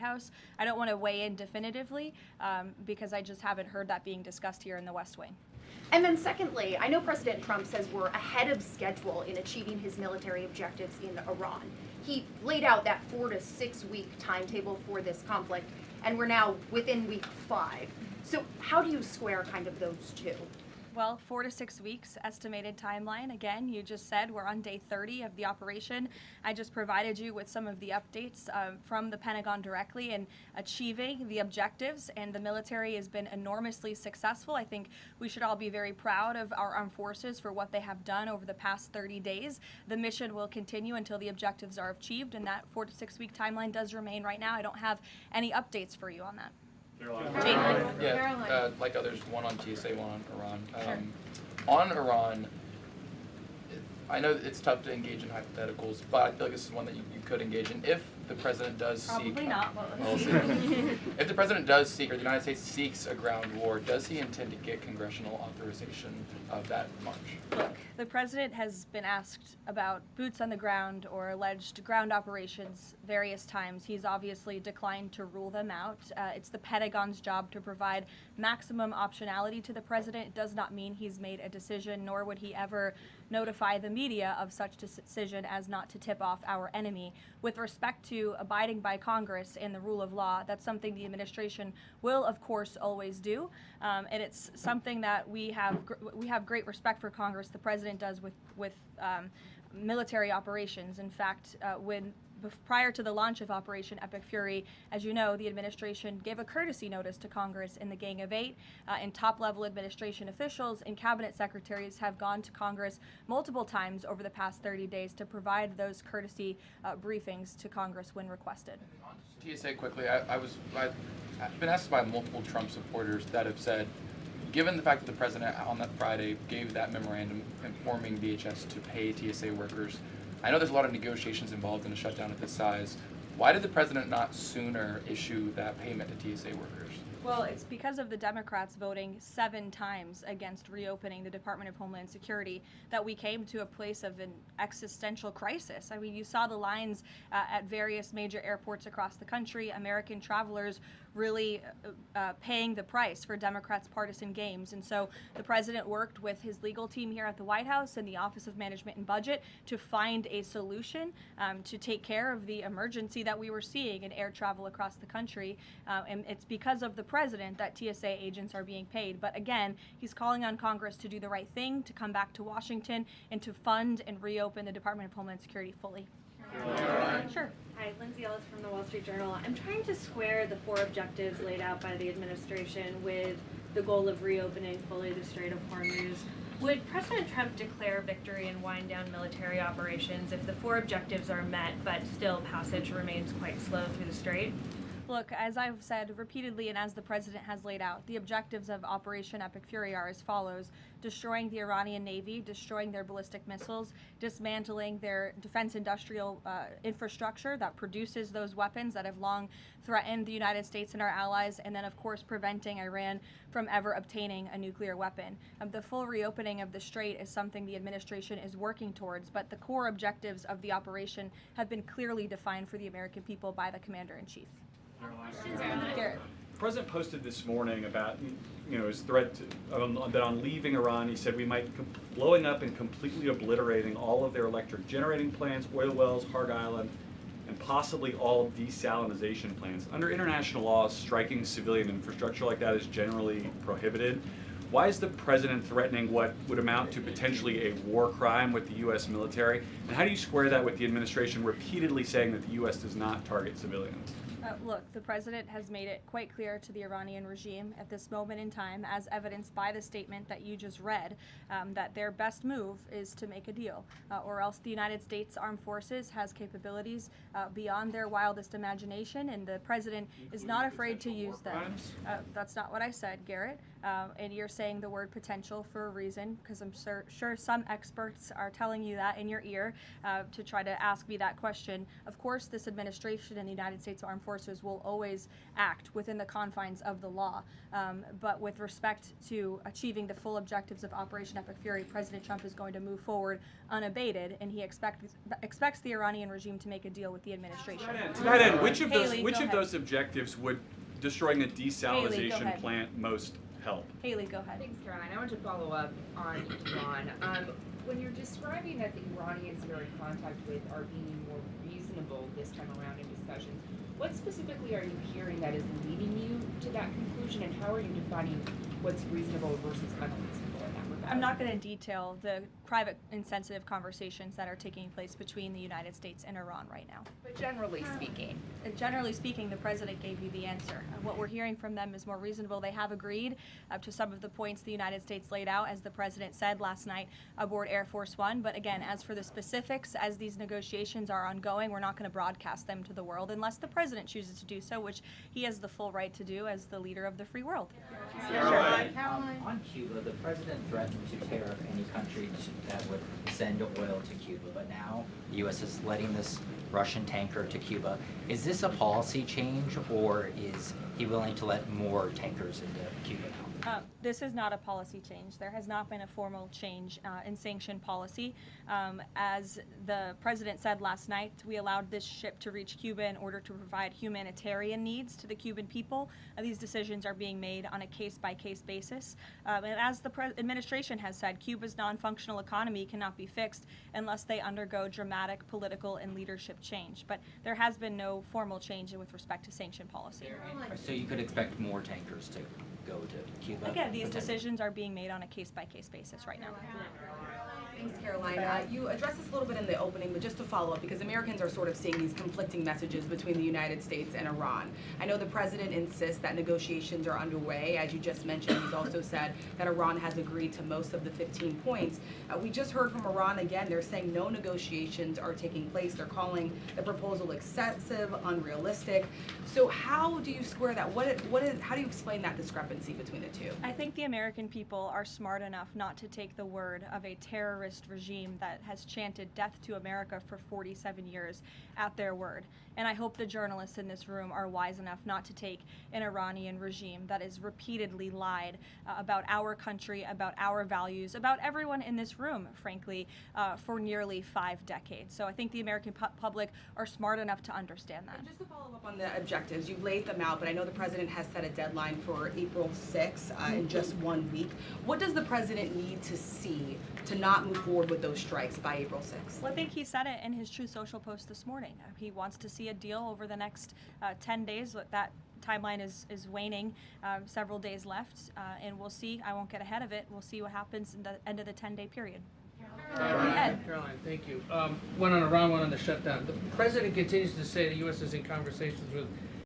House. I don't want to weigh in definitively because I just haven't heard that being discussed here in the West Wing. And then secondly, I know President Trump says we're ahead of schedule in achieving his military objectives in Iran. He laid out that 4 to 6 week timetable for this conflict, and we're now within week 5. So how do you square kind of those two? Well, 4 to 6 weeks estimated timeline. Again, you just said we're on day 30 of the operation. I just provided you with some of the updates from the Pentagon directly in achieving the objectives, and the military has been enormously successful. I think we should all be very proud of our armed forces for what they have done over the past 30 days. The mission will continue until the objectives are achieved, and that 4 to 6 week timeline does remain right now. I don't have any updates for you on that. Yeah, like others, one on TSA, one on Iran. On Iran, I know it's tough to engage in hypotheticals, but I feel like this is one that you could engage in. If the president does seek... Probably not. If the president does seek, or the United States seeks a ground war, does he intend to get congressional authorization of that march? Look, the president has been asked about boots on the ground or alleged ground operations various times. He's obviously declined to rule them out. It's the Pentagon's job to provide maximum optionality to the president. It does not mean he's made a decision, nor would he ever notify the media of such decision as not to tip off our enemy. With respect to abiding by Congress and the rule of law, that's something the administration will, of course, always do. And it's something that we have great respect for Congress. The president does with military operations. In fact, prior to the launch of Operation Epic Fury, as you know, the administration gave a courtesy notice to Congress in the Gang of Eight, and top-level administration officials and cabinet secretaries have gone to Congress multiple times over the past 30 days to provide those courtesy briefings to Congress when requested. TSA quickly, I've been asked by multiple Trump supporters that have said, given the fact that the president on that Friday gave that memorandum informing DHS to pay TSA workers, I know there's a lot of negotiations involved in a shutdown of this size. Why did the president not sooner issue that payment to TSA workers? Well, it's because of the Democrats voting 7 times against reopening the Department of Homeland Security that we came to a place of an existential crisis. I mean, you saw the lines at various major airports across the country, American travelers really paying the price for Democrats' partisan games. And so the president worked with his legal team here at the White House and the Office of Management and Budget to find a solution to take care of the emergency that we were seeing in air travel across the country. And it's because of the president that TSA agents are being paid. But again, he's calling on Congress to do the right thing, to come back to Washington and to fund and reopen the Department of Homeland Security fully. Sure. Hi, Lindsay Ellis from the Wall Street Journal. I'm trying to square the 4 objectives laid out by the administration with the goal of reopening fully the Strait of Hormuz. Would President Trump declare victory and wind down military operations if the 4 objectives are met but still passage remains quite slow through the strait? Look, as I've said repeatedly and as the president has laid out, the objectives of Operation Epic Fury are as follows: destroying the Iranian Navy, destroying their ballistic missiles, dismantling their defense industrial infrastructure that produces those weapons that have long threatened the United States and our allies, and then, of course, preventing Iran from ever obtaining a nuclear weapon. The full reopening of the strait is something the administration is working towards, but the core objectives of the operation have been clearly defined for the American people by the Commander-in-Chief. The president posted this morning about his threat that on leaving Iran, he said we might blowing up and completely obliterating all of their electric generating plants, oil wells, Harg Island, and possibly all desalinization plants. Under international law, striking civilian infrastructure like that is generally prohibited. Why is the president threatening what would amount to potentially a war crime with the U.S. military? And how do you square that with the administration repeatedly saying that the U.S. does not target civilians? Look, the president has made it quite clear to the Iranian regime at this moment in time, as evidenced by the statement that you just read, that their best move is to make a deal, or else the United States Armed Forces has capabilities beyond their wildest imagination, and the president is not afraid to use them. That's not what I said, Garrett. And you're saying the word potential for a reason, because I'm sure some experts are telling you that in your ear to try to ask me that question. Of course, this administration and the United States Armed Forces will always act within the confines of the law. But with respect to achieving the full objectives of Operation Epic Fury, President Trump is going to move forward unabated, and he expects the Iranian regime to make a deal with the administration. To that end, which of Haley, those go ahead. objectives would destroying a desalinization ahead. plant most help? Haley, go ahead. Thanks, Caroline. I want to follow up on Iran. When you're describing that the Iranians you're in contact with are being more reasonable this time around in discussions, what specifically are you hearing that is leading you to that conclusion, and how are you defining what's reasonable versus unreasonable in that regard? I'm not going to detail the private and sensitive conversations that are taking place between the United States and Iran right now. But generally speaking. Generally speaking, the president gave you the answer. What we're hearing from them is more reasonable. They have agreed to some of the points the United States laid out, as the president said last night aboard Air Force One. But again, as for the specifics, as these negotiations are ongoing, we're not going to broadcast them to the world unless the president chooses to do so, which he has the full right to do as the leader of the free world. On Cuba, the president threatened to tariff any country that would send oil to Cuba, but now the U.S. is letting this Russian tanker to Cuba. Is this a policy change, or is he willing to let more tankers into Cuba now? This is not a policy change. There has not been a formal change in sanction policy. As the president said last night, we allowed this ship to reach Cuba in order to provide humanitarian needs to the Cuban people. These decisions are being made on a case-by-case basis. And as the administration has said, Cuba's non-functional economy cannot be fixed unless they undergo dramatic political and leadership change. But there has been no formal change with respect to sanction policy. So you could expect more tankers to go to Cuba? Again, these decisions are being made on a case-by-case basis right now. Thanks, Caroline. You addressed this a little bit in the opening, but just to follow up, because Americans are sort of seeing these conflicting messages between the United States and Iran. I know the president insists that negotiations are underway. As you just mentioned, he's also said that Iran has agreed to most of the 15 points. We just heard from Iran again. They're saying no negotiations are taking place. They're calling the proposal excessive, unrealistic. So how do you square that? How do you explain that discrepancy between the two? I think the American people are smart enough not to take the word of a terrorist regime that has chanted death to America for 47 years at their word. And I hope the journalists in this room are wise enough not to take an Iranian regime that has repeatedly lied about our country, about our values, about everyone in this room, frankly, for nearly 5 decades. So I think the American public are smart enough to understand that. And just to follow up on the objectives, you've laid them out, but I know the president has set a deadline for April 6th in just 1 week. What does the president need to see to not move forward with those strikes by April 6th? Well, I think he said it in his Truth Social post this morning. He wants to see a deal over the next 10 days. That timeline is waning, several days left, and we'll see. I won't get ahead of it. We'll see what happens in the end of the 10-day period. Caroline, thank you. One on Iran, one on the shutdown. The president continues to say the U.S. is in conversations with